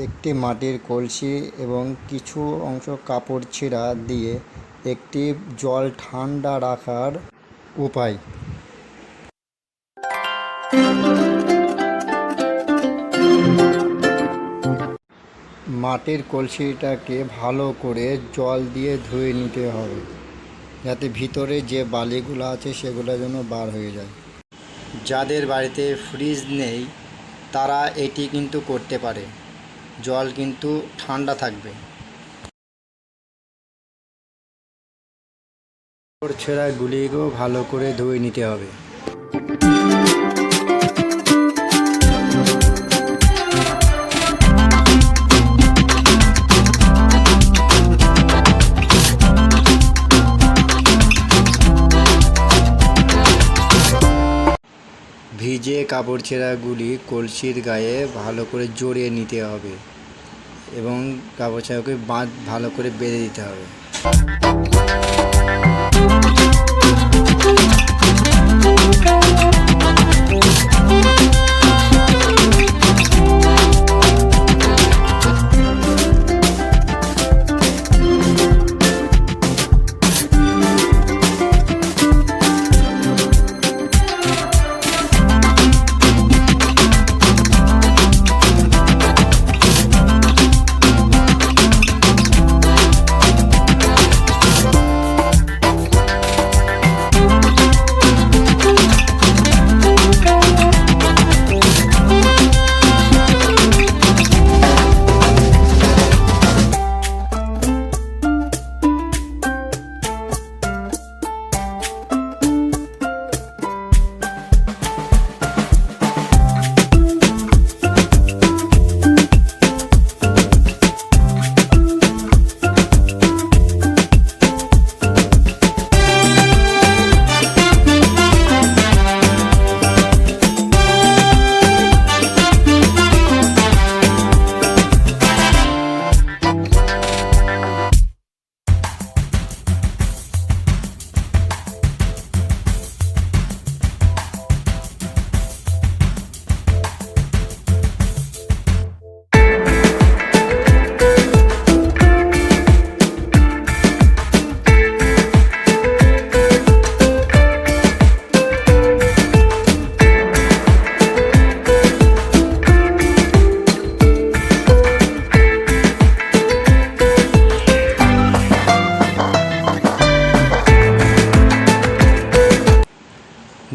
একটি মাটির কলসি এবং কিছু অংশ কাপড় ছেঁড়া দিয়ে একটি জল ঠান্ডা রাখার উপায়। মাটির কলসিটাকে ভালো করে জল দিয়ে ধুয়ে নিতে হবে, যাতে ভিতরে যে বালিগুলো আছে সেগুলো যেন বার হয়ে যায়। যাদের বাড়িতে ফ্রিজ নেই তারা এটি কিন্তু করতে পারে, জল কিন্তু ঠান্ডা থাকবে। কাপড় ছেঁড়াগুলিকেও ভালো করে ধুয়ে নিতে হবে। ভিজে কাপড় ছেঁড়াগুলি কলসির গায়ে ভালো করে জড়িয়ে নিতে হবে এবং কাপড় ছেঁড়াকে ভালো করে বেঁধে দিতে হবে।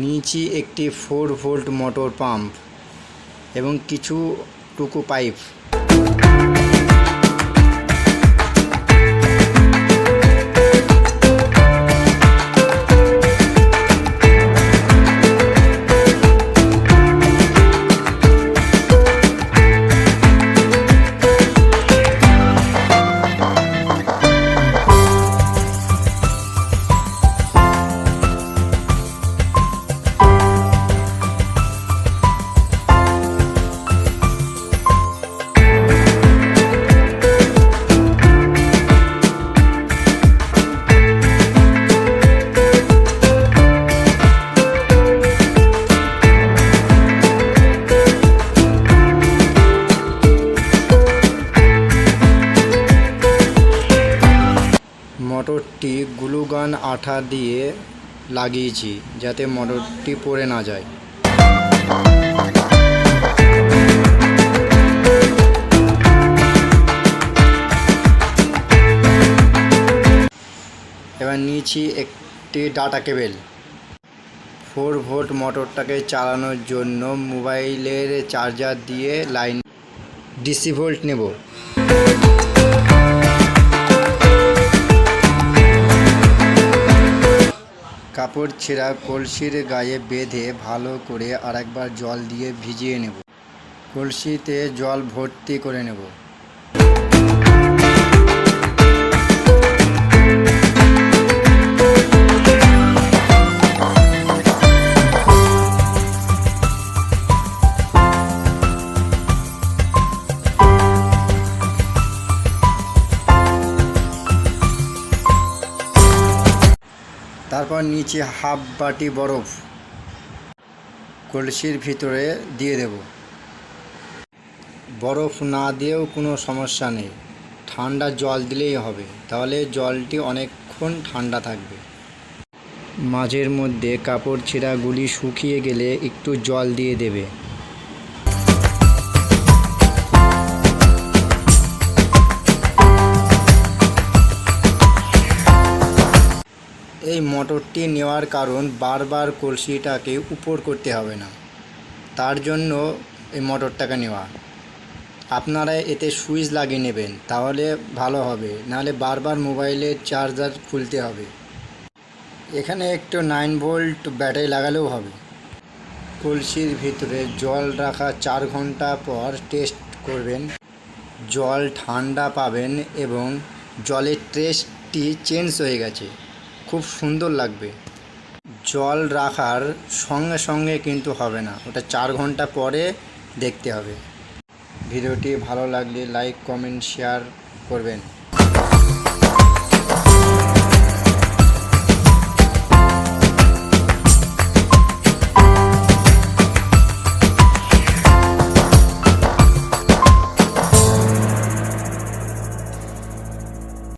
নিচে একটি 4 ভোল্ট মোটর পাম্প এবং কিছু টুকু পাইপ। মোটরটি গ্লু গান আঠা দিয়ে লাগিয়েছি যাতে মোটরটি পড়ে না যায়। এবার নিয়েছি একটি ডাটা কেবল। 4 ভোল্ট মোটরটাকে চালানোর জন্য মোবাইলের চার্জার দিয়ে লাইন ডিসি ভোল্ট নেব। কাপড় ছেঁড়া কলসির গায়ে বেঁধে ভালো করে আরেকবার জল দিয়ে ভিজিয়ে নেব। কলসিতে জল ভর্তি করে নেব। তারপর নিচে হাফ বাটি বরফ কলসির ভিতরে দিয়ে দেব। বরফ না দিয়েও কোনো সমস্যা নেই, ঠান্ডা জল দিলেই হবে, তাহলে জলটি অনেকক্ষণ ঠান্ডা থাকবে। মাঝের মধ্যে কাপড় ছেঁড়াগুলি শুকিয়ে গেলে একটু জল দিয়ে দেবে। এই মোটরটি নেওয়ার কারণ বারবার কলসিটাকে উপর করতে হবে না, তার জন্য এই মোটরটাকে নেওয়া। আপনারা এতে সুইচ লাগিয়ে নেবেন, তাহলে ভালো হবে, নাহলে বারবার মোবাইলের চার্জার খুলতে হবে। এখানে একটু 9 ভোল্ট ব্যাটারি লাগালেও হবে। কলসির ভিতরে জল রাখা 4 ঘন্টা পর টেস্ট করবেন, জল ঠান্ডা পাবেন এবং জলের টেস্টটি চেঞ্জ হয়ে গেছে, খুব সুন্দর লাগবে। জল রাখার সঙ্গে সঙ্গে কিন্তু হবে না, ওটা 4 ঘন্টা পরে দেখতে হবে। ভিডিওটি ভালো লাগলে লাইক কমেন্ট শেয়ার করবেন।